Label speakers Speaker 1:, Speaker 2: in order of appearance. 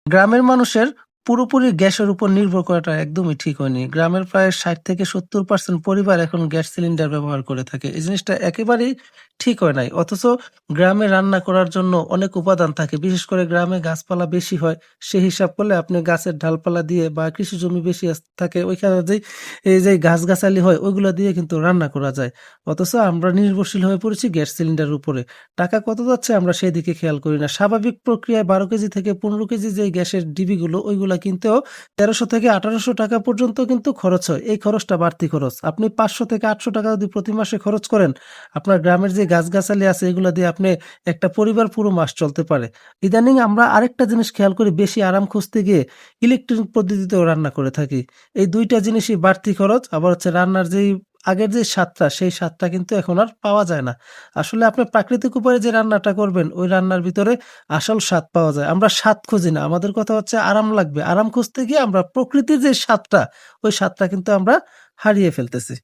Speaker 1: গ্রামের মানুষের পুরোপুরি গ্যাসের উপর নির্ভর করাটা একদমই ঠিক হয়নি। গ্রামের প্রায় ৬০ থেকে ৭০% পরিবার এখন গ্যাস সিলিন্ডার ব্যবহার করে থাকে। এই জিনিসটা একেবারেই ঠিক হয় নাই। অথচ গ্রামে রান্না করার জন্য অনেক উপাদান থাকে। বিশেষ করে গ্রামে গাছপালা বেশি হয়। সে হিসাব করলে আপনি গাছের ডালপালা দিয়ে বা কৃষি জমি বেশি থাকে ওইখানে এই যে গাছগাছালি হয় ওইগুলা দিয়ে কিন্তু রান্না করা যায়। অথচ আমরা নির্ভরশীল হয়ে পড়েছি গ্যাস সিলিন্ডারের উপরে। টাকা কত যাচ্ছে আমরা সেদিকে খেয়াল করি না। স্বাভাবিক প্রক্রিয়ায় ১২ কেজি থেকে ১৫ কেজি যে গ্যাসের ডিবিগুলো ওইগুলা কিনতেও ৳১৩০০ থেকে ৳১৮০০ পর্যন্ত কিন্তু খরচ হয়। এই খরচটা বাড়তি খরচ। আপনি ৳৫০০ থেকে ৳৮০০ যদি প্রতি মাসে খরচ করেন, আপনার গ্রামের যে গাছগাছালি আছে এগুলা দিয়ে আপনি একটা পরিবার পুরো মাস চলতে পারে। ইদানিং আমরা আরেকটা জিনিস খেয়াল করি বেশি আরাম খুঁজতে গিয়ে ইলেকট্রিক পদ্ধতিতেও রান্না করে থাকি। এই ২ টা জিনিসই বাড়তি খরচ আবার হচ্ছে রান্নার যেই আগের যে স্বাদটা সেই স্বাদটা কিন্তু এখন আর পাওয়া যায় না। আসলে আপনি প্রাকৃতিক উপায়ে যে রান্নাটা করবেন, ওই রান্নার ভিতরে আসল স্বাদ পাওয়া যায়। আমরা স্বাদ খুঁজি না। আমাদের কথা হচ্ছে আরাম লাগবে। আরাম খুঁজতে গিয়ে আমরা প্রকৃতির যে স্বাদটা, ওই স্বাদটা কিন্তু আমরা হারিয়ে ফেলতেছি।